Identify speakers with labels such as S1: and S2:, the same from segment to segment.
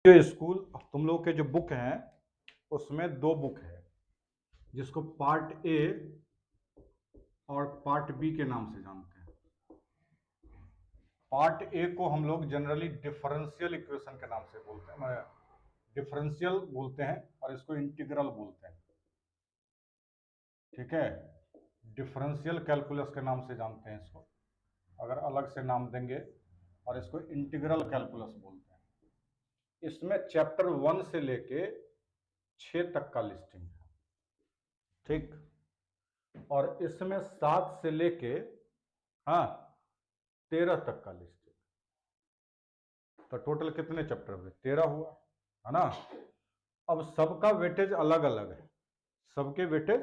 S1: जो स्कूल तुम लोग के जो बुक हैं उसमें दो बुक है जिसको पार्ट ए और पार्ट बी के नाम से जानते हैं। पार्ट ए को हम लोग जनरली डिफरेंशियल इक्वेशन के नाम से बोलते हैं, डिफरेंशियल बोलते हैं और इसको इंटीग्रल बोलते हैं। ठीक है, डिफरेंशियल कैलकुलस के नाम से जानते हैं इसको, अगर अलग से नाम देंगे, और इसको इंटीग्रल कैलकुलस बोलते हैं। इसमें चैप्टर 1 से लेके 6 तक का लिस्टिंग है, ठीक, और इसमें 7 से लेके 13 तक का लिस्टिंग। तो टोटल कितने चैप्टर हुए? 13 हुआ, है ना। अब सबका वेटेज अलग अलग है, सबके वेटेज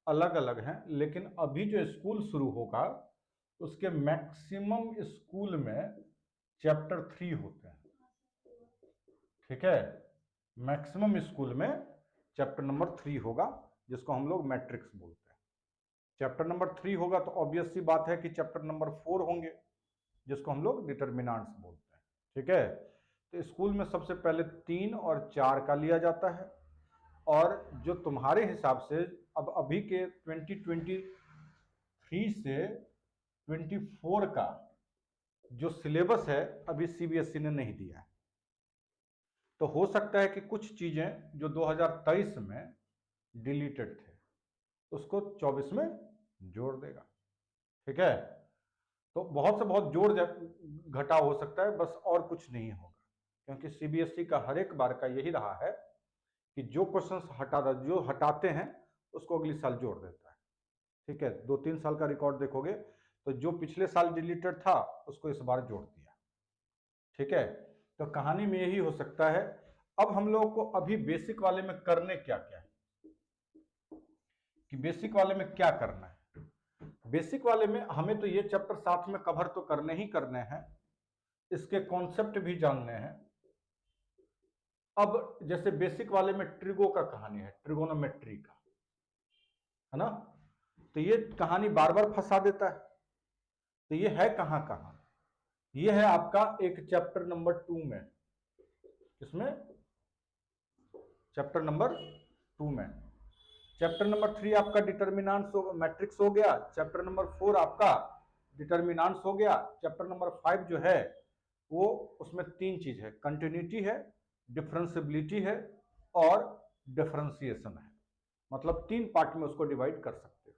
S1: अलग अलग हैं, लेकिन अभी जो स्कूल शुरू होगा उसके मैक्सिमम स्कूल में चैप्टर 3 होते हैं। ठीक है, मैक्सिमम स्कूल में चैप्टर नंबर 3 होगा, जिसको हम लोग मैट्रिक्स बोलते हैं। चैप्टर नंबर 3 होगा तो ऑब्वियस सी बात है कि चैप्टर नंबर 4 होंगे, जिसको हम लोग डिटर्मिनेंट्स बोलते हैं। ठीक है, तो स्कूल में सबसे पहले 3 और 4 का लिया जाता है, और जो तुम्हारे हिसाब से अब अभी के 2023 से 24 का जो सिलेबस है अभी सीबीएसई ने नहीं दिया है, तो हो सकता है कि कुछ चीजें जो 2023 में डिलीटेड थे उसको 24 में जोड़ देगा। ठीक है, तो बहुत से बहुत जोड़ घटाव हो सकता है, बस और कुछ नहीं होगा, क्योंकि सीबीएसई का हर एक बार का यही रहा है कि जो क्वेश्चंस जो हटाते हैं उसको अगले साल जोड़ देता है। ठीक है, 2-3 साल का रिकॉर्ड देखोगे तो जो पिछले साल डिलीटेड था उसको इस बार जोड़ दिया। ठीक है, तो कहानी में यही हो सकता है। अब हम लोगों को अभी बेसिक वाले में करने क्या क्या है, कि बेसिक वाले में क्या करना है। बेसिक वाले में हमें तो ये चैप्टर साथ में कवर तो करने ही करने हैं, इसके कॉन्सेप्ट भी जानने हैं। अब जैसे बेसिक वाले में ट्रिगो का कहानी है, ट्रिगोनोमेट्री का, है ना, तो ये कहानी बार बार फंसा देता है। तो ये है कहां कहां, ये है आपका एक चैप्टर नंबर 2 में, इसमें चैप्टर नंबर 2 में। चैप्टर नंबर 3 आपका डिटर्मिनेंट्स मैट्रिक्स हो गया, चैप्टर नंबर 4 आपका डिटर्मिनेंट्स हो गया, चैप्टर नंबर 5 जो है वो उसमें 3 चीज है, कंटिन्यूटी है, डिफरेंशिएबिलिटी है और डिफरेंशिएशन है, मतलब 3 पार्ट में उसको डिवाइड कर सकते हो।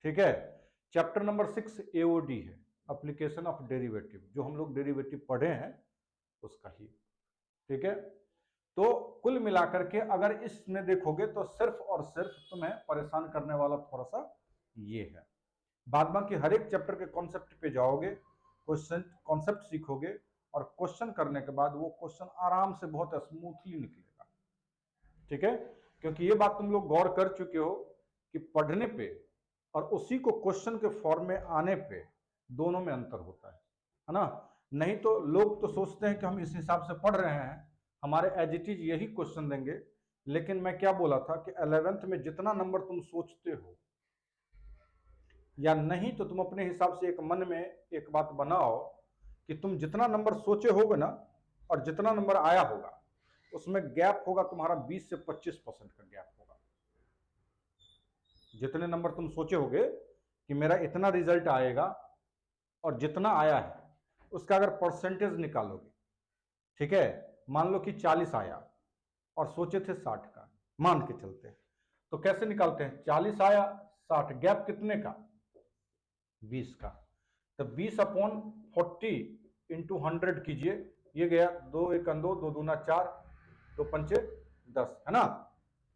S1: ठीक है, चैप्टर नंबर 6 एओडी है, एप्लीकेशन ऑफ डेरिवेटिव, जो हम लोग डेरिवेटिव पढ़े हैं उसका ही। ठीक है, तो कुल मिलाकर के अगर इसमें देखोगे तो सिर्फ और सिर्फ तुम्हें परेशान करने वाला थोड़ा सा ये है। बाद बाकी हर एक चैप्टर के कॉन्सेप्ट पे जाओगे, क्वेश्चन कॉन्सेप्ट सीखोगे, और क्वेश्चन करने के बाद वो क्वेश्चन आराम से बहुत स्मूथली निकलेगा। ठीक है, क्योंकि ये बात तुम लोग गौर कर चुके हो कि पढ़ने पे और उसी को क्वेश्चन के फॉर्म में आने पे दोनों में अंतर होता है ना। नहीं तो लोग तो सोचते हैं कि हम इस हिसाब से पढ़ रहे हैं, हमारे एज इट इज यही क्वेश्चन देंगे। लेकिन मैं क्या बोला था कि 11th में जितना नंबर तुम सोचते हो, या नहीं तो तुम अपने हिसाब से एक मन में एक बात बनाओ कि तुम जितना नंबर सोचे होगे ना, और जितना नंबर आया होगा, उसमें गैप होगा तुम्हारा 20 से 25% का गैप होगा। जितने नंबर तुम सोचे होगे कि मेरा इतना रिजल्ट आएगा, और जितना आया है उसका अगर परसेंटेज निकालोगे, ठीक है, मान लो कि 40 आया और सोचे थे 60 का, मान के चलते हैं, तो कैसे निकालते हैं? 40 आया, 60, गैप कितने का? 20 का। तो 20/40 इंटू 100 कीजिए, ये गया 2 1 2, 2 दूना 4, 2 पंचे 10, है ना।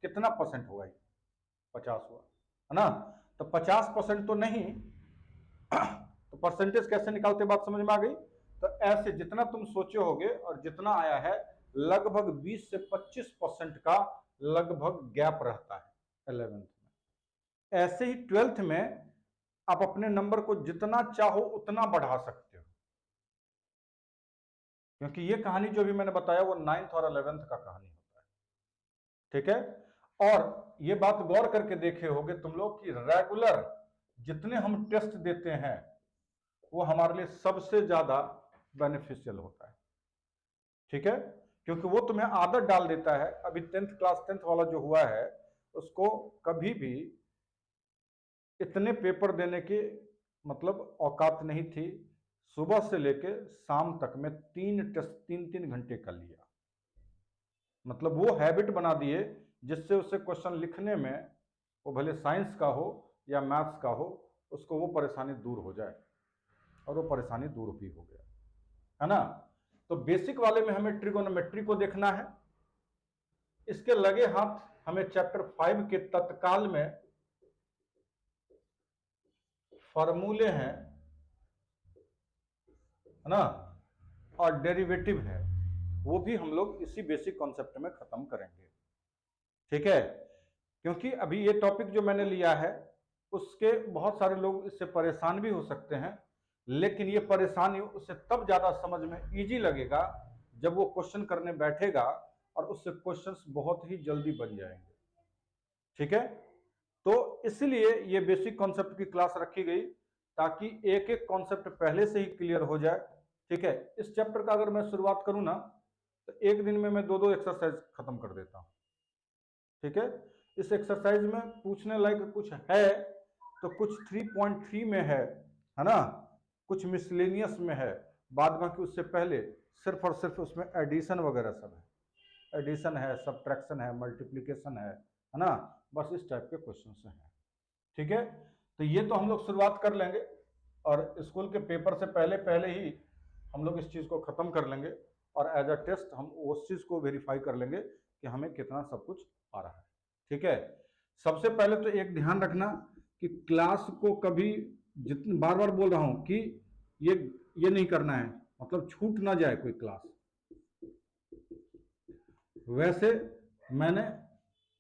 S1: कितना परसेंट होगा? 50 हुआ, है ना। तो 50% तो नहीं, तो परसेंटेज कैसे निकालते, बात समझ में आ गई। तो ऐसे जितना तुम सोचे होगे और जितना आया है, लगभग 20 से 25% का लगभग गैप रहता है 11th में। ऐसे ही 12th में आप अपने नंबर को जितना चाहो उतना बढ़ा सकते हो, क्योंकि ये कहानी जो भी मैंने बताया वो 9th और 11th का कहानी होता है। ठीक है, और ये बात गौर करके देखे होगे तुम लोग कि रेगुलर जितने हम टेस्ट देते हैं वो हमारे लिए सबसे ज्यादा बेनिफिशियल होता है। ठीक है, क्योंकि वो तुम्हें आदत डाल देता है। अभी 10th क्लास 10th वाला जो हुआ है उसको कभी भी इतने पेपर देने की मतलब औकात नहीं थी। सुबह से लेके शाम तक में 3 टेस्ट 3-3 घंटे कर लिया। मतलब वो हैबिट बना दिए जिससे उसे क्वेश्चन लिखने में, वो भले साइंस का हो या मैथ्स का हो, उसको वो परेशानी दूर हो जाए, और वो परेशानी दूर भी हो गया, है ना। तो बेसिक वाले में हमें ट्रिगोनोमेट्री को देखना है। इसके लगे हाथ हमें चैप्टर 5 के तत्काल में फॉर्मूले हैं, है ना, और डेरिवेटिव है, वो भी हम लोग इसी बेसिक कॉन्सेप्ट में खत्म करेंगे। ठीक है, क्योंकि अभी ये टॉपिक जो मैंने लिया है उसके बहुत सारे लोग इससे परेशान भी हो सकते हैं, लेकिन ये परेशानी उसे तब ज्यादा समझ में इजी लगेगा जब वो क्वेश्चन करने बैठेगा और उससे क्वेश्चंस बहुत ही जल्दी बन जाएंगे। ठीक है, तो इसलिए ये बेसिक कॉन्सेप्ट की क्लास रखी गई ताकि एक एक कॉन्सेप्ट पहले से ही क्लियर हो जाए। ठीक है, इस चैप्टर का अगर मैं शुरुआत करूं ना तो एक दिन में मैं 2-2 एक्सरसाइज खत्म कर देता हूं। ठीक है, इस एक्सरसाइज में पूछने लायक कुछ है तो कुछ 3.3 में है ना, कुछ मिसलेनियस में है, बाद बाकी उससे पहले सिर्फ और सिर्फ उसमें एडिशन वगैरह सब है, एडिशन है, सब्ट्रैक्शन है, मल्टीप्लिकेशन है ना, बस इस टाइप के क्वेश्चन हैं। ठीक है, तो ये तो हम लोग शुरुआत कर लेंगे और स्कूल के पेपर से पहले पहले ही हम लोग इस चीज़ को ख़त्म कर लेंगे और एज अ टेस्ट हम उस चीज़ को वेरीफाई कर लेंगे कि हमें कितना सब कुछ आ रहा है। ठीक है, सबसे पहले तो एक ध्यान रखना कि क्लास को कभी, जितनी बार बार बोल रहा हूं कि ये नहीं करना है, मतलब छूट ना जाए कोई क्लास। वैसे मैंने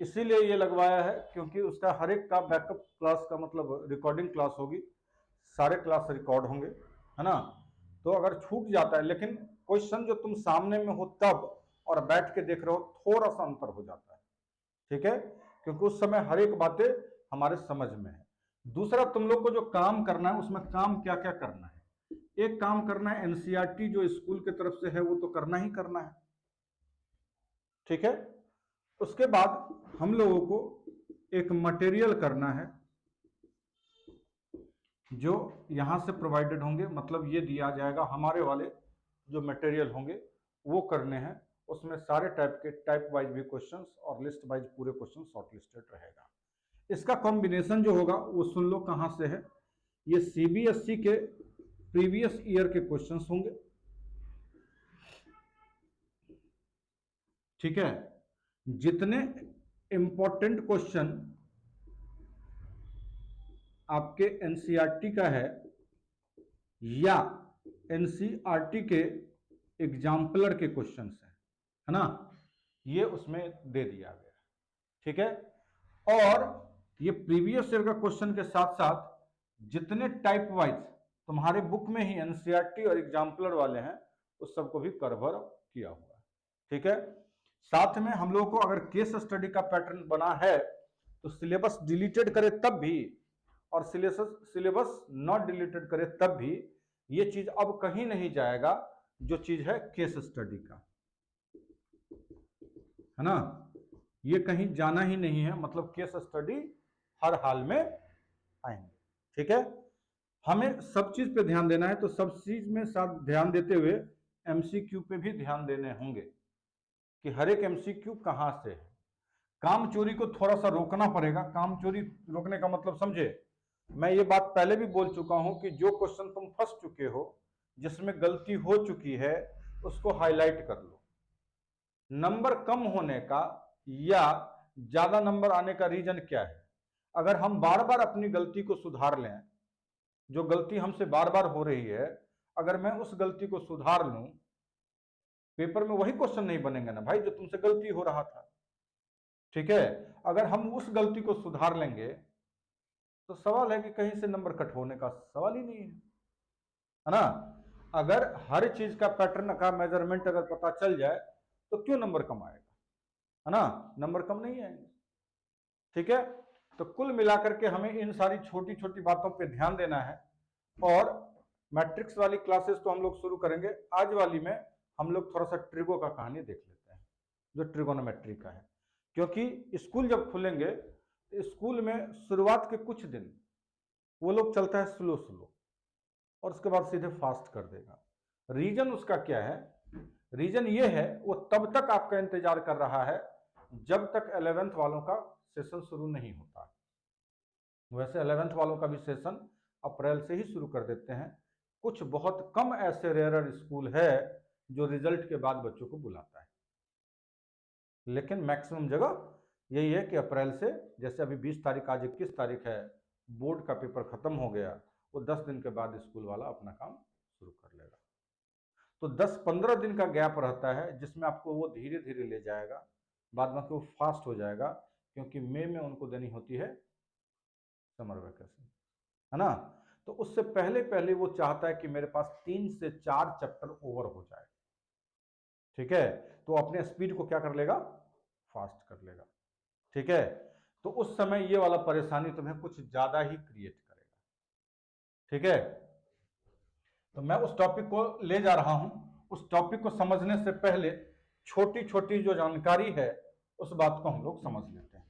S1: इसीलिए ये लगवाया है क्योंकि उसका हर एक का बैकअप क्लास का मतलब रिकॉर्डिंग क्लास होगी, सारे क्लास रिकॉर्ड होंगे, है ना। तो अगर छूट जाता है, लेकिन क्वेश्चन जो तुम सामने में हो तब और बैठ के देख रहे हो थोड़ा सा अंतर हो जाता है। ठीक है, क्योंकि उस समय हर एक बातें हमारे समझ में है। दूसरा, तुम लोग को जो काम करना है उसमें काम क्या क्या करना है। एक काम करना है एनसीईआरटी जो स्कूल की तरफ से है वो तो करना ही करना है। ठीक है, उसके बाद हम लोगों को एक मटेरियल करना है जो यहां से प्रोवाइडेड होंगे, मतलब ये दिया जाएगा हमारे वाले जो मटेरियल होंगे वो करने हैं। उसमें सारे टाइप के टाइप वाइज भी क्वेश्चंस और लिस्ट वाइज पूरे क्वेश्चन शॉर्ट लिस्टेड रहेगा। इसका कॉम्बिनेशन जो होगा वो सुन लो कहां से है, ये सीबीएसई के प्रीवियस ईयर के क्वेश्चंस होंगे। ठीक है, जितने इंपॉर्टेंट क्वेश्चन आपके एनसीईआरटी का है या एनसीईआरटी के एग्जाम्पलर के क्वेश्चंस हैं, है ना, ये उसमें दे दिया गया। ठीक है, और ये प्रीवियस ईयर का क्वेश्चन के साथ साथ जितने टाइप वाइज तुम्हारे बुक में ही एनसीईआरटी और एग्जाम्पलर वाले हैं उस सबको भी कवर किया हुआ है। ठीक है, साथ में हम लोगों को अगर केस स्टडी का पैटर्न बना है तो सिलेबस डिलीटेड करे तब भी और सिलेबस नॉट डिलीटेड करे तब भी ये चीज अब कहीं नहीं जाएगा जो चीज है केस स्टडी का, है ना, ये कहीं जाना ही नहीं है, मतलब केस स्टडी हर हाल में आएंगे। ठीक है, हमें सब चीज पे ध्यान देना है, तो सब चीज में साथ ध्यान देते हुए एमसीक्यू पे भी ध्यान देने होंगे कि हर एक एमसीक्यू कहां से है। काम चोरी को थोड़ा सा रोकना पड़ेगा। काम चोरी रोकने का मतलब समझे, मैं ये बात पहले भी बोल चुका हूं कि जो क्वेश्चन तुम फंस चुके हो, जिसमें गलती हो चुकी है, उसको हाईलाइट कर लो। नंबर कम होने का या ज्यादा नंबर आने का रीजन क्या है? अगर हम बार बार अपनी गलती को सुधार लें, जो गलती हमसे बार बार हो रही है, अगर मैं उस गलती को सुधार लूं, पेपर में वही क्वेश्चन नहीं बनेंगे ना भाई जो तुमसे गलती हो रहा था। ठीक है, अगर हम उस गलती को सुधार लेंगे तो सवाल है कि कहीं से नंबर कट होने का सवाल ही नहीं है ना। अगर हर चीज का पैटर्न का मेजरमेंट अगर पता चल जाए तो क्यों नंबर कम आएगा, है ना, नंबर कम नहीं आएंगे। ठीक है, तो कुल मिलाकर के हमें इन सारी छोटी छोटी बातों पे ध्यान देना है। और मैट्रिक्स वाली क्लासेस तो हम लोग शुरू करेंगे। आज वाली में हम लोग थोड़ा सा ट्रिगो का कहानी देख लेते हैं। जो ट्रिगोनोमेट्री का है, क्योंकि स्कूल जब खुलेंगे तो स्कूल में शुरुआत के कुछ दिन वो लोग चलता है स्लो स्लो, और उसके बाद सीधे फास्ट कर देगा। रीजन उसका क्या है? रीजन ये है, वो तब तक आपका इंतजार कर रहा है जब तक 11th वालों का सेशन शुरू नहीं होता। वैसे 11th वालों का भी सेशन अप्रैल से ही शुरू कर देते हैं। कुछ बहुत कम ऐसे रेयर स्कूल है जो रिजल्ट के बाद बच्चों को बुलाता है, लेकिन मैक्सिमम जगह यही है कि अप्रैल से, जैसे अभी 20 तारीख, आज 21 तारीख है, बोर्ड का पेपर खत्म हो गया, वो 10 दिन के बाद स्कूल वाला अपना काम शुरू कर लेगा। तो 10-15 दिन का गैप रहता है जिसमें आपको वो धीरे धीरे ले जाएगा, बाद में वो फास्ट हो जाएगा, क्योंकि मई में उनको देनी होती है समर वैकेशन, है ना। तो उससे पहले पहले वो चाहता है कि मेरे पास 3 से 4 चैप्टर ओवर हो जाए, ठीक है। तो अपने स्पीड को क्या कर लेगा? फास्ट कर लेगा, ठीक है। तो उस समय ये वाला परेशानी तुम्हें कुछ ज्यादा ही क्रिएट करेगा, ठीक है। तो मैं उस टॉपिक को ले जा रहा हूं। उस टॉपिक को समझने से पहले छोटी छोटी जो जानकारी है उस बात को हम लोग समझ लेते हैं।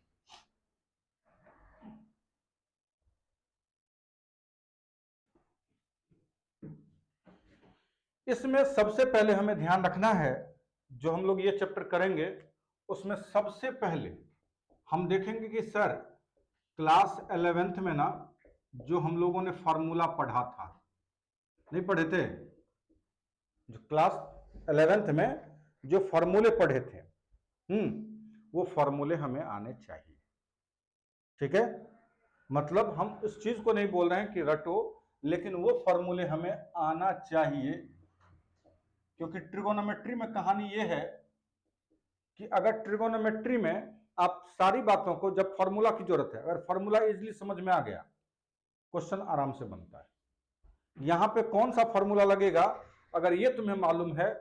S1: इसमें सबसे पहले हमें ध्यान रखना है, जो हम लोग ये चैप्टर करेंगे उसमें सबसे पहले हम देखेंगे कि सर क्लास 11th में ना जो हम लोगों ने फॉर्मूला पढ़ा था, नहीं पढ़े थे? जो क्लास 11th में जो फॉर्मूले पढ़े थे, वो फॉर्मूले हमें आने चाहिए, ठीक है। मतलब हम इस चीज को नहीं बोल रहे हैं कि रटो, लेकिन वो फॉर्मूले हमें आना चाहिए, क्योंकि ट्रिगोनोमेट्री में कहानी ये है कि अगर ट्रिगोनोमेट्री में आप सारी बातों को, जब फॉर्मूला की जरूरत है, अगर फॉर्मूला इजीली समझ में आ गया, क्वेश्चन आराम से बनता है। यहां पे कौन सा फॉर्मूला लगेगा अगर ये तुम्हें मालूम है,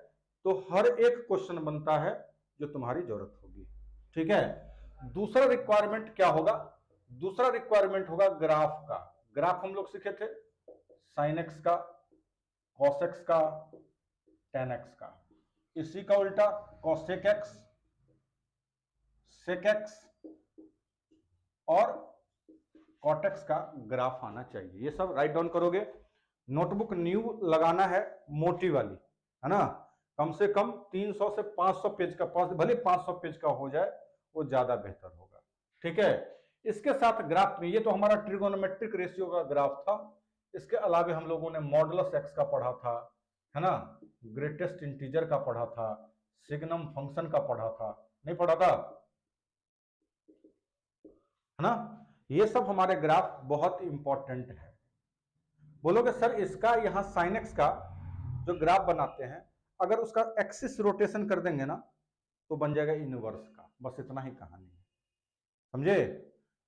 S1: तो हर एक क्वेश्चन बनता है जो तुम्हारी जरूरत होगी, ठीक है। दूसरा रिक्वायरमेंट क्या होगा? दूसरा रिक्वायरमेंट होगा ग्राफ का। ग्राफ हम लोग सीखे थे, साइन एक्स का, कॉस एक्स का, टेन एक्स का। इसी का उल्टा कॉसेक एक्स, सेक एक्स और कॉट एक्स का ग्राफ आना चाहिए। ये सब राइट डाउन करोगे। नोटबुक न्यू लगाना है, मोटी वाली, है ना। कम से कम 300 से 500 पेज का, भले 500 पेज का हो जाए वो ज्यादा बेहतर होगा, ठीक है। इसके साथ ग्राफ में, ये तो हमारा ट्रिगोनोमेट्रिक रेशियो का ग्राफ था। इसके अलावा हम लोगों ने मॉडुलस एक्स का पढ़ा था, है ना, ग्रेटेस्ट इंटीजर का पढ़ा था, सिग्नम फंक्शन का पढ़ा था, नहीं पढ़ा था, है ना। ये सब हमारे ग्राफ बहुत इंपॉर्टेंट है। बोलोगे सर इसका यहां साइन एक्स का जो ग्राफ बनाते हैं, अगर उसका एक्सिस रोटेशन कर देंगे ना तो बन जाएगा इनवर्स का। बस इतना ही कहानी है, समझे।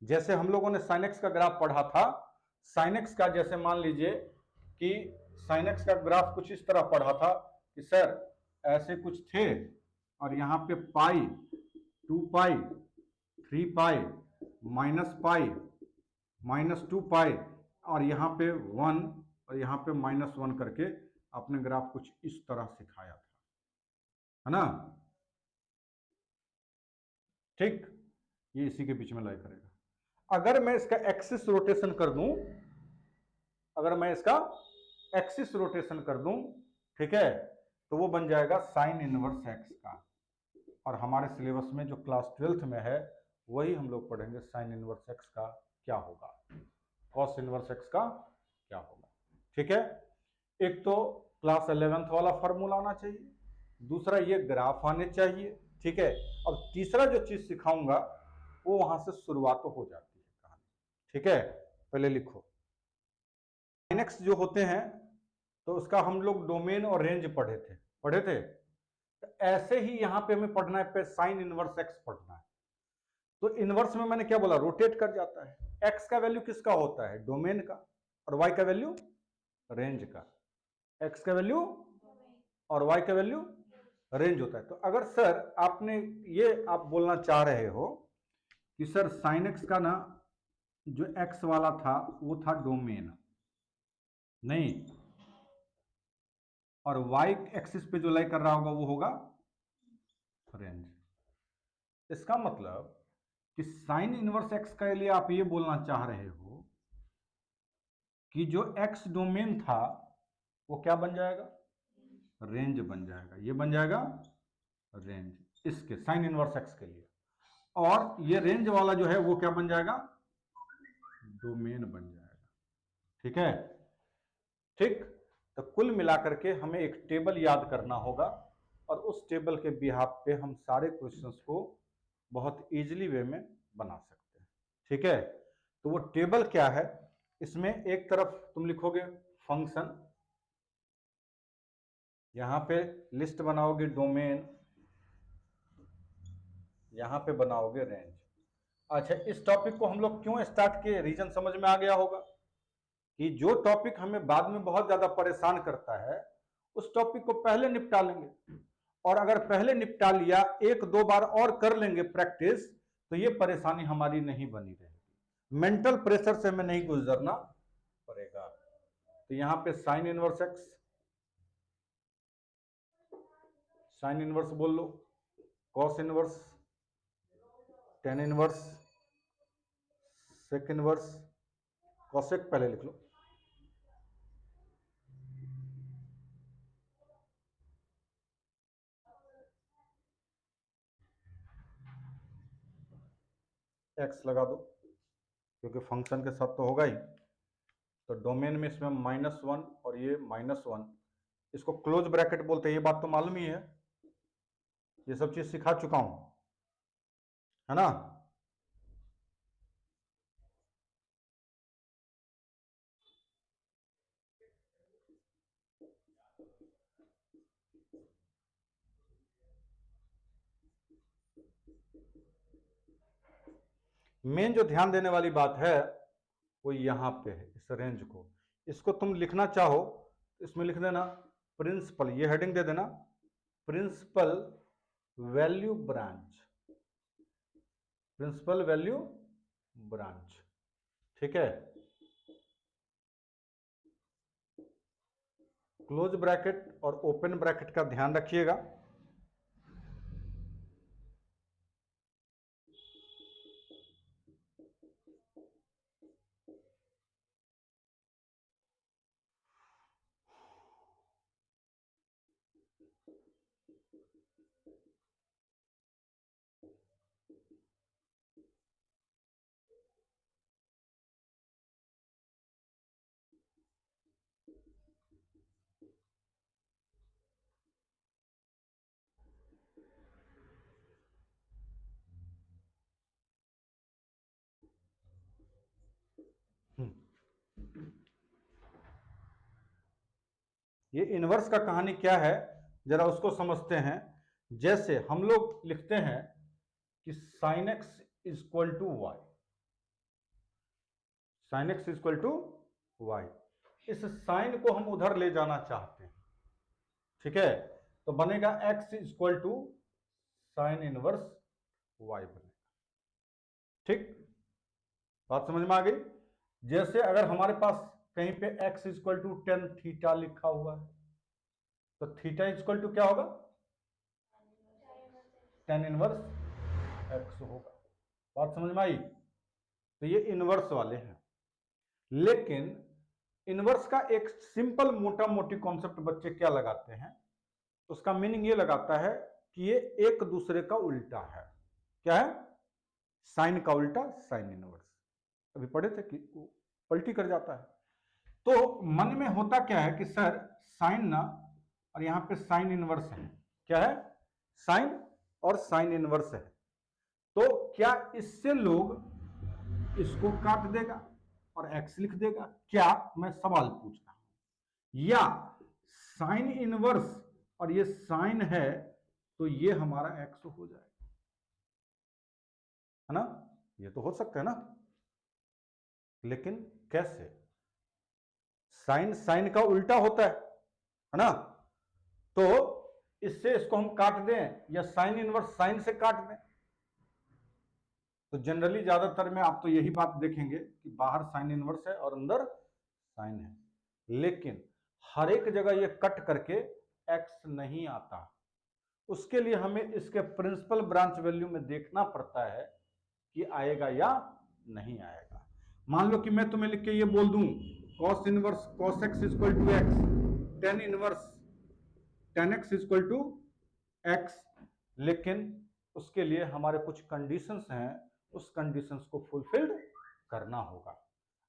S1: जैसे हम लोगों ने साइन एक्स का ग्राफ पढ़ा था, साइन एक्स का जैसे मान लीजिए कि साइन एक्स का ग्राफ कुछ इस तरह पढ़ा था कि सर ऐसे कुछ थे, और यहाँ पे पाई, 2 पाई, 3 पाई, -पाई, -2 पाई, और यहाँ पे 1 और यहाँ पे -1 करके आपने ग्राफ कुछ इस तरह सिखाया था, है ना, ठीक। ये इसी के बीच में लाई करेगा। अगर मैं इसका एक्सिस रोटेशन कर दूं, अगर मैं इसका एक्सिस रोटेशन कर दूं, ठीक है, तो वो बन जाएगा साइन इनवर्स एक्स का। और हमारे सिलेबस में जो क्लास 12th में है वही हम लोग पढ़ेंगे, साइन इनवर्स एक्स का क्या होगा, कॉस इनवर्स एक्स का क्या होगा, ठीक है। एक तो क्लास 11th वाला फॉर्मूला आना चाहिए, दूसरा ये ग्राफ आने चाहिए, ठीक है। अब तीसरा जो चीज सिखाऊंगा वो वहां से शुरुआत हो जाती है कहानी, ठीक है। पहले लिखो, साइन एक्स जो होते हैं तो उसका हम लोग डोमेन और रेंज पढ़े थे। तो ऐसे ही यहां पे हमें पढ़ना है, साइन इनवर्स एक्स पढ़ना है। तो इनवर्स में मैंने क्या बोला, रोटेट कर जाता है। एक्स का वैल्यू किसका होता है? डोमेन का। और वाई का वैल्यू रेंज का। एक्स का वैल्यू और वाई का वैल्यू रेंज होता है। तो अगर सर आपने ये आप बोलना चाह रहे हो कि सर साइन एक्स का ना जो एक्स वाला था वो था डोमेन, नहीं, और वाई एक्सिस पे जो लाई कर रहा होगा वो होगा रेंज, इसका मतलब कि साइन इनवर्स एक्स के लिए आप ये बोलना चाह रहे हो कि जो एक्स डोमेन था वो क्या बन जाएगा, रेंज बन जाएगा, ये बन जाएगा रेंज इसके साइन इनवर्स एक्स के लिए, और ये रेंज वाला जो है वो क्या बन जाएगा, डोमेन बन जाएगा। ठीक है, ठीक। तो कुल मिलाकर के हमें एक टेबल याद करना होगा और उस टेबल के बिहाफ पे हम सारे क्वेश्चंस को बहुत इजीली वे में बना सकते हैं। ठीक है, तो वो टेबल क्या है, इसमें एक तरफ तुम लिखोगे फंक्शन, यहां पे लिस्ट बनाओगे डोमेन, यहां पे बनाओगे रेंज। अच्छा, इस टॉपिक को हम लोग क्यों स्टार्ट किए, रीजन समझ में आ गया होगा कि जो टॉपिक हमें बाद में बहुत ज्यादा परेशान करता है उस टॉपिक को पहले निपटा लेंगे, और अगर पहले निपटा लिया, एक दो बार और कर लेंगे प्रैक्टिस, तो ये परेशानी हमारी नहीं बनी रहेगी, मेंटल प्रेशर से हमें नहीं गुजरना पड़ेगा। तो यहां पे sine inverse x, sine inverse बोल लो, cos inverse, tan inverse, sec inverse, cosec पहले लिख लो, एक्स लगा दो क्योंकि फंक्शन के साथ तो होगा ही। तो डोमेन में इसमें -1 और ये -1, इसको क्लोज ब्रैकेट बोलते हैं, ये बात तो मालूम ही है, ये सब चीज सिखा चुका हूं, है ना। मेन जो ध्यान देने वाली बात है वो यहां पे है, इस रेंज को, इसको तुम लिखना चाहो इसमें लिख देना प्रिंसिपल, ये हेडिंग दे देना principal value branch, principal value branch. ठीक है, क्लोज ब्रैकेट और ओपन ब्रैकेट का ध्यान रखिएगा। ये इनवर्स का कहानी क्या है जरा उसको समझते हैं। जैसे हम लोग लिखते हैं कि sine x equal to y, sine x equal to y, इस साइन को हम उधर ले जाना चाहते हैं। ठीक है, तो बनेगा x equal to sine inverse y बनेगा। ठीक, बात समझ में आ गई। जैसे अगर हमारे पास कहीं पे x equal to tan theta लिखा हुआ है तो थीटा इक्वल टू क्या होगा, टेन इनवर्स x होगा। बात समझ में आई। तो ये इनवर्स वाले हैं, लेकिन इनवर्स का एक सिंपल मोटा मोटी कॉन्सेप्ट बच्चे क्या लगाते हैं, उसका मीनिंग ये लगाता है कि ये एक दूसरे का उल्टा है। क्या है, साइन का उल्टा साइन इनवर्स, अभी पढ़े थे कि पलटी कर जाता है। तो मन में होता क्या है कि सर साइन ना, और यहां पे साइन इनवर्स है, क्या है, साइन और साइन इनवर्स है, तो क्या इससे लोग इसको काट देगा और एक्स लिख देगा, क्या, मैं सवाल पूछ रहा हूं, या साइन इनवर्स और ये साइन है तो ये हमारा एक्स हो जाएगा, है ना, ये तो हो सकता है ना, लेकिन कैसे, साइन साइन का उल्टा होता है ना, तो इससे इसको हम काट दें या साइन इनवर्स साइन से काट दें। तो जनरली ज्यादातर में आप तो यही बात देखेंगे कि बाहर साइन इनवर्स है और अंदर साइन है, लेकिन हर एक जगह ये कट करके एक्स नहीं आता, उसके लिए हमें इसके प्रिंसिपल ब्रांच वैल्यू में देखना पड़ता है कि आएगा या नहीं आएगा। मान लो कि मैं तुम्हें लिख के ये बोल दूं cos inverse cos x equal to x, tan inverse tan x equal to x, लेकिन उसके लिए हमारे कुछ कंडीशंस हैं, उस कंडीशंस को फुलफिल्ड करना होगा।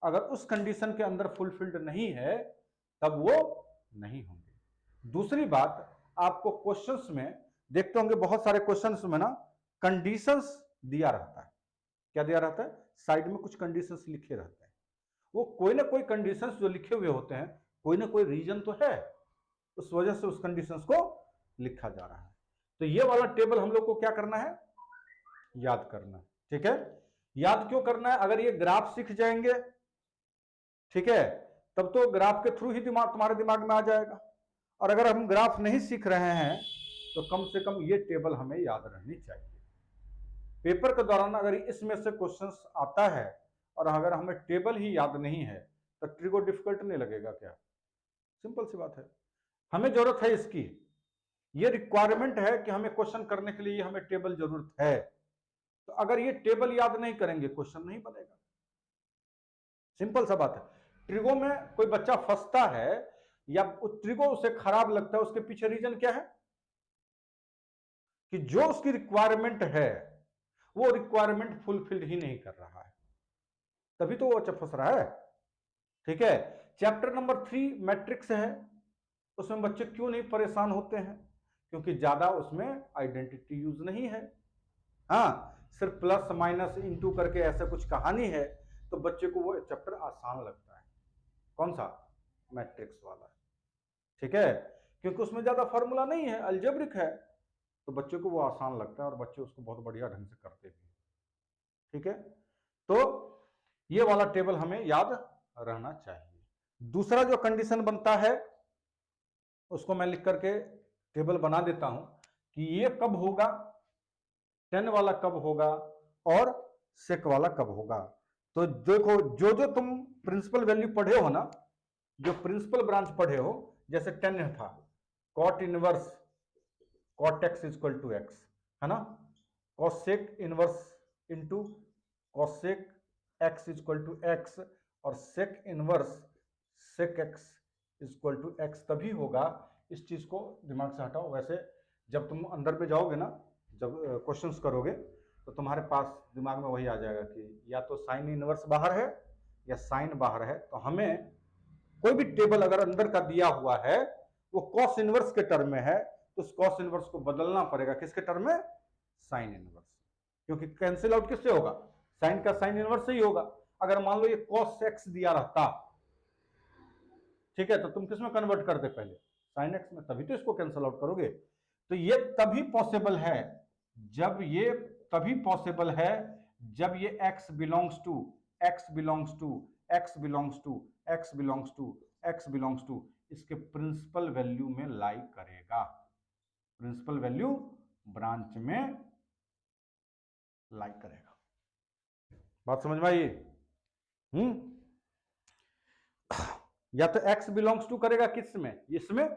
S1: अगर उस कंडीशन के अंदर फुलफिल्ड नहीं है तब वो नहीं होंगे। दूसरी बात, आपको क्वेश्चंस में देखते होंगे बहुत सारे क्वेश्चंस में ना कंडीशंस दिया रहता है। क्या दिया रहता है? साइड में कुछ कंडीशंस लिखे रहते हैं। वो कोई ना कोई कंडीशंस जो लिखे हुए होते हैं, कोई ना कोई रीजन तो है, उस वजह से उस कंडीशंस को लिखा जा रहा है। तो ये वाला टेबल हम लोग को क्या करना है? याद करना है। ठीक है, याद क्यों करना है? अगर ये ग्राफ सीख जाएंगे, ठीक है, तब तो ग्राफ के थ्रू ही तुम्हारे दिमाग में आ जाएगा। और अगर हम ग्राफ नहीं सीख रहे हैं तो कम से कम ये टेबल हमें याद रहनी चाहिए। पेपर के दौरान अगर इसमें से क्वेश्चंस आता है और अगर हमें टेबल ही याद नहीं है तो ट्रिगो डिफिकल्ट नहीं लगेगा क्या? सिंपल सी बात है। हमें जरूरत है इसकी, ये रिक्वायरमेंट है कि हमें क्वेश्चन करने के लिए हमें टेबल जरूरत है। तो अगर ये टेबल याद नहीं करेंगे क्वेश्चन नहीं बनेगा। सिंपल सा बात है। ट्रिगो में कोई बच्चा फंसता है या ट्रिगो उसे खराब लगता है, उसके पीछे रीजन क्या है? कि जो उसकी रिक्वायरमेंट है वो रिक्वायरमेंट फुलफिल ही नहीं कर रहा है, तभी तो वो अच्छा फंस रहा है। ठीक है, चैप्टर नंबर 3 मैट्रिक्स है, उसमें बच्चे क्यों नहीं परेशान होते हैं? क्योंकि ज्यादा उसमें आइडेंटिटी यूज नहीं है। हाँ, सिर्फ प्लस माइनस इंटू करके ऐसा कुछ कहानी है, तो बच्चे को वो चैप्टर आसान लगता है। कौन सा? मैट्रिक्स वाला। ठीक है, क्योंकि उसमें ज्यादा फॉर्मूला नहीं है, अलजेब्रिक है, तो बच्चे को वो आसान लगता है और बच्चे उसको बहुत बढ़िया ढंग से करते भी। ठीक है, तो ये वाला टेबल हमें याद रहना चाहिए। दूसरा जो कंडीशन बनता है उसको मैं लिख करके टेबल बना देता हूं कि ये कब होगा, 10 वाला कब होगा और सेक वाला कब होगा। तो देखो, जो जो तुम प्रिंसिपल वैल्यू पढ़े हो ना, जो प्रिंसिपल ब्रांच पढ़े हो, जैसे 10 था cot inverse cot x equal to x, है ना, cosec inverse into cosec x equal to x, और sec inverse sec x equal to x तभी होगा। इस चीज को दिमाग से हटाओ। वैसे जब तुम अंदर पे जाओगे ना, जब क्वेश्चंस करोगे तो तुम्हारे पास दिमाग में वही आ जाएगा कि या तो साइन इनवर्स बाहर है या साइन बाहर है। तो हमें कोई भी टेबल अगर अंदर का दिया हुआ है वो कॉस इनवर्स के टर्म में है, तो उस कॉस इनवर्स को बदलना पड़ेगा किसके टर्म में? Sine inverse. क्योंकि कैंसिल आउट किससे होगा? साइन का साइन इनवर्स से ही होगा। अगर मान लो ये कॉस एक्स दिया रहता, ठीक है, तो तुम किस में कन्वर्ट करते? पहले साइन एक्स में, तभी तो इसको कैंसिल आउट करोगे। तो ये तभी पॉसिबल है जब ये तभी पॉसिबल है जब ये x belongs to x belongs to x belongs to x belongs to x belongs to इसके प्रिंसिपल वैल्यू में लाई करेगा, प्रिंसिपल वैल्यू ब्रांच में लाई करेगा। बात समझ में आई? या तो x बिलोंग्स टू करेगा किस में? इसमें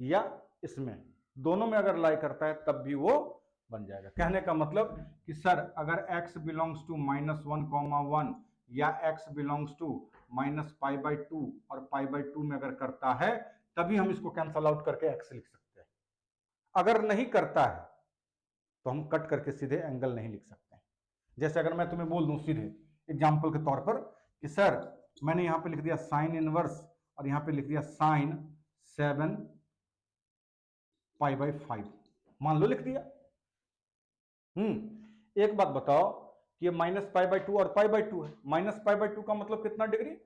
S1: या इसमें, दोनों में अगर लाई करता है तब भी वो बन जाएगा। कहने का मतलब कि सर अगर x बिलोंग्स टू -1,1 या x बिलोंग्स टू -π/2 और π/2 में अगर करता है तभी हम इसको कैंसल आउट करके x लिख सकते हैं। अगर नहीं करता है तो हम कट करके सीधे एंगल नहीं लिख सकते हैं। जैसे अगर मैं तुम्हें बोल दूं सीधे एग्जाम्पल के तौर पर कि सर मैंने यहां पे लिख दिया साइन इनवर्स और यहां पे लिख दिया साइन 7π/5, मान लो लिख दिया। एक बात बताओ कि ये -π/2 और π/2 है। -π/2 का मतलब कितना डिग्री?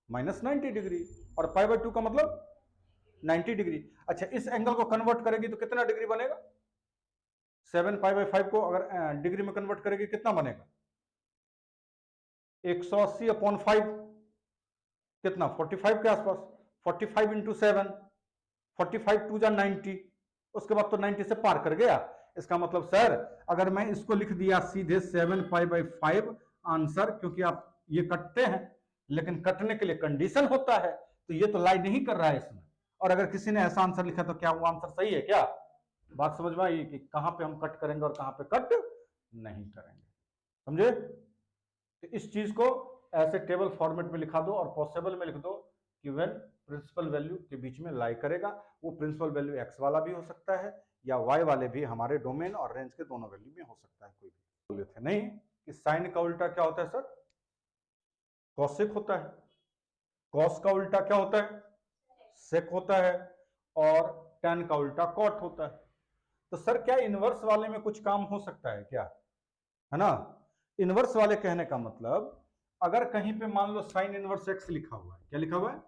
S1: -90 डिग्री, और π/2 का मतलब 90 डिग्री। अच्छा, इस एंगल को कन्वर्ट करेगी तो कितना डिग्री बनेगा? 7π/5 को अगर डिग्री में कन्वर्ट करेगी कितना बनेगा? 180/5, कितना? 45 के आसपास। 45 इंटू 7, 45 2 जा 90, उसके बाद तो 90 से पार कर गया। इसका मतलब सर अगर मैं इसको लिख दिया सीधे 7π/5 आंसर, क्योंकि आप ये कटते हैं लेकिन कटने के लिए कंडीशन होता है, तो ये तो लाई नहीं कर रहा है इसमें। और अगर किसी ने ऐसा आंसर लिखा तो क्या वो आंसर सही है क्या? बात समझ में आई कि कहां पे हम कट करेंगे और कहां पे कट नहीं करेंगे, समझे? तो इस चीज को ऐसे टेबल फॉर्मेट में लिखा दो और पॉसिबल में लिख दो कि व्हेन प्रिंसिपल वैल्यू के बीच में लाई करेगा, वो प्रिंसिपल वैल्यू एक्स वाला भी हो सकता है या वाई वाले भी, हमारे डोमेन और रेंज के दोनों वैल्यू में हो सकता है कोई भी। बोले थे नहीं कि साइन का उल्टा क्या होता है सर? कॉसेक होता है। कॉस का उल्टा क्या होता है? सेक होता है। और टेन का उल्टा कॉट होता है। तो सर क्या इनवर्स वाले में कुछ काम हो सकता है क्या? है ना? इनवर्स वाले कहने का मतलब, अगर कहीं पे मान लो साइन इनवर्स एक्स लिखा हुआ है, क्या लिखा हुआ है,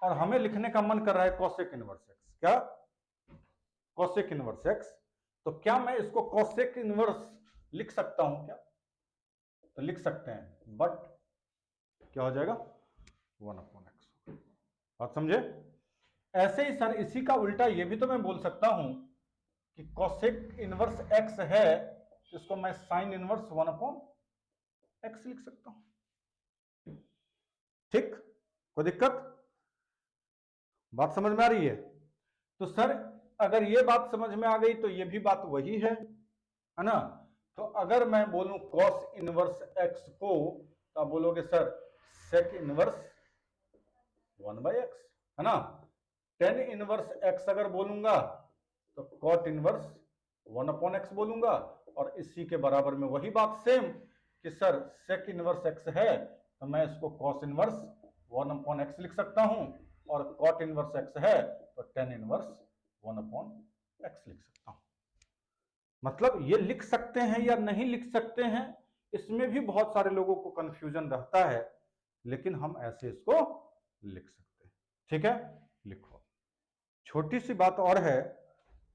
S1: और हमें लिखने का मन कर रहा है कॉसेक इनवर्स एक्स, क्या कॉसेक इनवर्स एक्स, तो क्या मैं इसको कॉसेक इनवर्स लिख सकता हूं क्या? तो लिख सकते हैं, बट क्या हो जाएगा 1/x। बात समझे? ऐसे ही सर इसी का उल्टा ये भी तो मैं बोल सकता हूं कि कॉसेक इनवर्स एक्स है, तो इसको मैं साइन इनवर्स 1/x लिख सकता हूं। ठीक, कोई दिक्कत? बात समझ में आ रही है? तो सर अगर ये बात समझ में आ गई तो ये भी बात वही है ना? तो अगर मैं बोलूं कॉस इनवर्स एक्स को, तो आप बोलोगे सर सेक इनवर्स 1/x, है ना? टेन इनवर्स एक्स अगर बोलूंगा तो कॉट इनवर्स 1/x बोलूंगा, और इसी के बराबर में वही बात सेम कि सर सेक इनवर्स एक्स है तो मैं इसको कॉस इनवर्स 1/x लिख सकता हूं, और कॉट इनवर्स एक्स है तो टेन इनवर्स 1/x लिख सकता हूं। मतलब ये लिख सकते हैं या नहीं लिख सकते हैं, इसमें भी बहुत सारे लोगों को कंफ्यूजन रहता है, लेकिन हम ऐसे इसको लिख सकते हैं। ठीक है, लिखो। छोटी सी बात और है,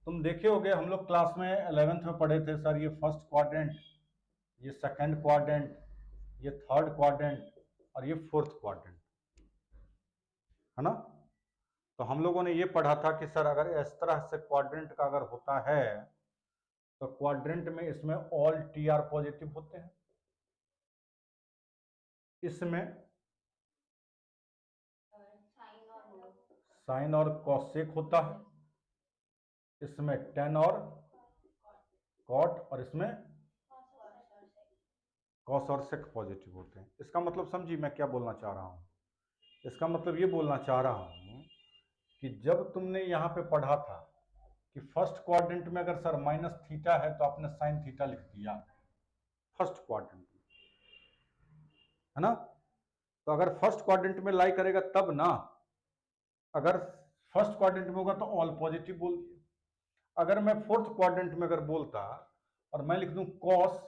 S1: तुम देखे होगे हम लोग क्लास में 11th में पढ़े थे सर, ये फर्स्ट क्वाड्रेंट, ये सेकंड क्वाड्रेंट, ये थर्ड क्वाड्रेंट और ये फोर्थ क्वाड्रेंट, है ना? तो हम लोगों ने ये पढ़ा था कि सर अगर इस तरह से क्वाड्रेंट का अगर होता है तो क्वाड्रेंट में इसमें ऑल टी आर पॉजिटिव होते हैं, इसमें साइन और कॉसेक होता है, इसमें टेन और कॉट, और इसमें कॉस और सेक पॉजिटिव होते हैं। इसका मतलब समझी मैं क्या बोलना चाह रहा हूं? इसका मतलब ये बोलना चाह रहा हूं कि जब तुमने यहां पे पढ़ा था कि फर्स्ट क्वाड्रेंट में अगर सर माइनस थीटा है तो आपने साइन थीटा लिख दिया फर्स्ट क्वाड्रेंट में, है ना? तो अगर फर्स्ट क्वाड्रेंट में लाई करेगा तब ना, अगर फर्स्ट क्वाड्रेंट में होगा तो ऑल पॉजिटिव बोल दिया। अगर मैं फोर्थ क्वाड्रेंट में अगर बोलता और मैं लिख दूं कॉस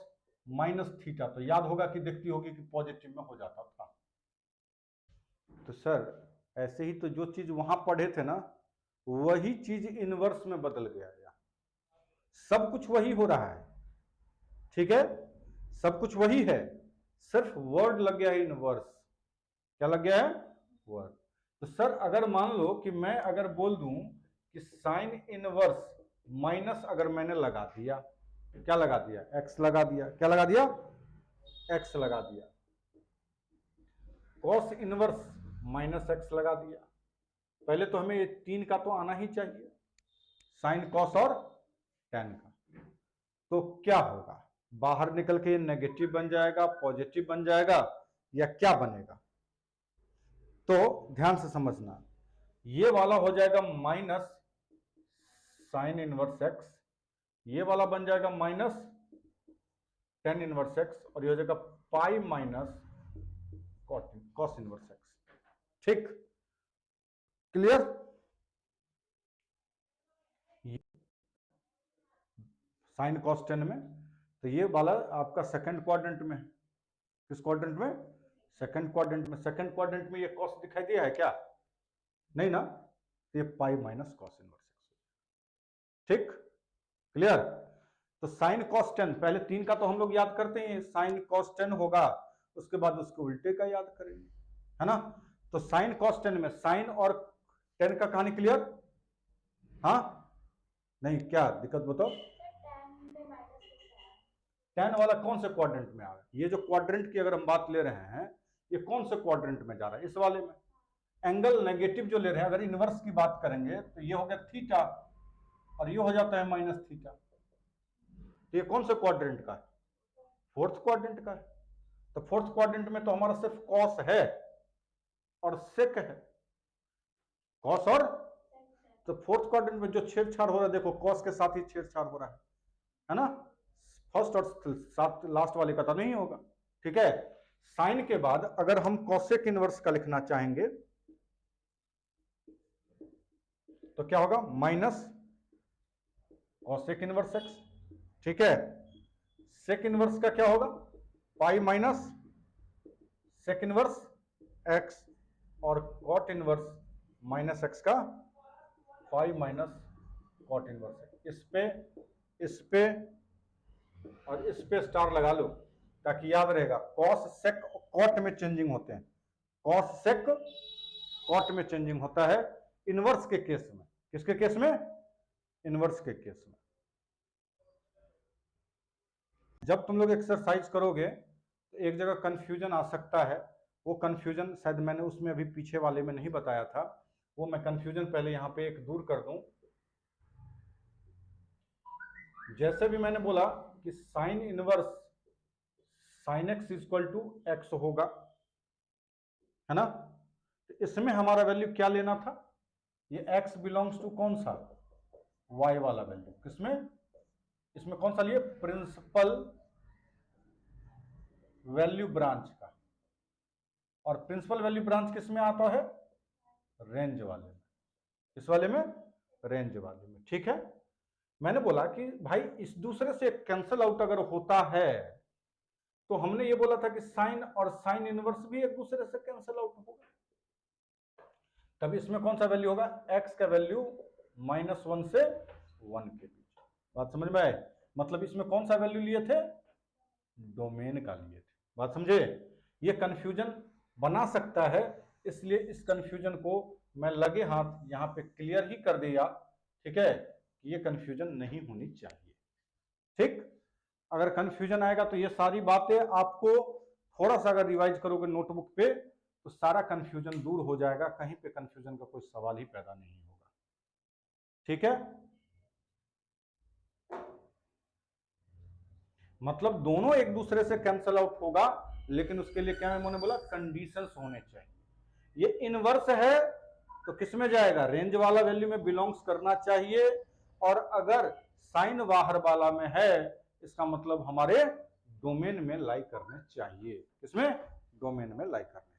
S1: माइनस थीटा, तो याद होगा कि देखती होगी कि पॉजिटिव में हो जाता था। तो सर ऐसे ही तो जो चीज वहां पढ़े थे ना, वही चीज इनवर्स में बदल गया यार। सब कुछ वही हो रहा है, ठीक है, सब कुछ वही है, सिर्फ वर्ड लग गया है इनवर्स। क्या लग गया है? वर्ड। तो सर अगर मान लो कि मैं अगर बोल दूं कि साइन इनवर्स माइनस, अगर मैंने लगा दिया, क्या लगा दिया? एक्स लगा दिया। क्या लगा दिया? एक्स लगा दिया। कॉस इनवर्स माइनस एक्स लगा दिया। पहले तो हमें ये 3 का तो आना ही चाहिए, साइन कॉस और टेन का। तो क्या होगा? बाहर निकल के ये नेगेटिव बन जाएगा, पॉजिटिव बन जाएगा, या क्या बनेगा? तो ध्यान से समझना, ये वाला हो जाएगा माइनस साइन इनवर्स एक्स, ये वाला बन जाएगा माइनस टेन इनवर्स एक्स, और ये हो जाएगा pi minus cos inverse x. ठीक, क्लियर? साइन कॉस टेन में, तो ये वाला आपका सेकंड क्वाड्रेंट में। किस क्वाड्रेंट में? सेकंड क्वाड्रेंट में। सेकंड क्वाड्रेंट में ये कॉस दिखाई दिया है क्या? नहीं ना? तो ये pi minus cos inverse x. ठीक, क्लियर? तो साइन कॉस टेन, पहले 3 का तो हम लोग याद करते हैं, साइन कॉस टेन होगा, उसके बाद उसके उल्टे का याद करेंगे, है ना? तो साइन कॉस टेन में साइन और टेन का कहानी क्लियर? हाँ नहीं, क्या दिक्कत बताओ? टेन वाला कौन से क्वाड्रेंट में आ रहा है? ये जो क्वाड्रेंट की अगर हम बात ले रहे हैं, ये कौन से क्वाड्रेंट में जा रहा है? इस वाले में। एंगल नेगेटिव जो ले रहे हैं, अगर इनवर्स की बात करेंगे तो ये हो गया थीटा, और ये हो जाता है माइनस थीटा। तो ये कौन से क्वाड्रेंट का है? फोर्थ क्वाड्रेंट का है। तो फोर्थ क्वाड्रेंट में तो हमारा सिर्फ कॉस है और सेक है, कॉस और, तो फोर्थ क्वाड्रेंट में जो छेड़छाड़ हो रहा है, देखो कॉस के साथ ही छेड़छाड़ हो रहा है ना, फर्स्ट और साथ लास्ट वाले का तो नहीं होगा। ठीक है, साइन के बाद अगर हम कॉसेक इनवर्स का लिखना चाहेंगे तो क्या होगा? Minus cosec inverse x. ठीक है, सेक इनवर्स का क्या होगा? Pi minus sec inverse x, और कॉट इनवर्स माइनस एक्स का pi minus cot inverse x. इस पे और इस पे स्टार लगा लो ताकि याद रहेगा। कॉस सेक कॉट में चेंजिंग होते हैं, कॉस सेक कॉट में चेंजिंग होता है इनवर्स के केस में। किसके केस में? इनवर्स के केस में। जब तुम लोग एक्सरसाइज करोगे तो एक जगह कंफ्यूजन आ सकता है, वो कंफ्यूजन शायद मैंने उसमें अभी पीछे वाले में नहीं बताया था, वो मैं कंफ्यूजन पहले यहां पे एक दूर कर दूं। जैसे भी मैंने बोला कि sine inverse sine x equal to x होगा, है ना, तो इसमें हमारा वैल्यू क्या लेना था? ये x बिलोंग्स टू कौन सा? y वाला वैल्यू। किसमें? इसमें कौन सा लिए? प्रिंसिपल वैल्यू ब्रांच का। और प्रिंसिपल वैल्यू ब्रांच किस में आता है? रेंज वाले में। किस वाले में? रेंज वाले में। ठीक है, मैंने बोला कि भाई इस दूसरे से कैंसल आउट अगर होता है तो हमने ये बोला था कि साइन और साइन इनवर्स भी एक दूसरे से कैंसल आउट होगा, तब इसमें कौन सा वैल्यू होगा? x का वैल्यू -1 से 1 के बीच। बात समझ में आए? मतलब इसमें कौन सा वैल्यू लिए थे? डोमेन का लिए थे। बात समझे? ये कंफ्यूजन बना सकता है, इसलिए इस कंफ्यूजन को मैं लगे हाथ यहां पे क्लियर ही कर दिया। ठीक है, कि ये कंफ्यूजन नहीं होनी चाहिए। ठीक, अगर कंफ्यूजन आएगा तो ये सारी बातें आपको थोड़ा सा अगर रिवाइज करोगे नोटबुक पे तो सारा कंफ्यूजन दूर हो जाएगा, कहीं पे कंफ्यूजन का कोई सवाल ही पैदा नहीं होगा। ठीक है, मतलब दोनों एक दूसरे से कैंसल आउट होगा, लेकिन उसके लिए क्या मैंने बोला? कंडीशंस होने चाहिए। ये इनवर्स है तो किस में जाएगा? रेंज वाला वैल्यू में बिलोंग्स करना चाहिए, और अगर साइन बाहर वाला में है इसका मतलब हमारे डोमेन में लाई करने चाहिए। किसमें? डोमेन में लाई करने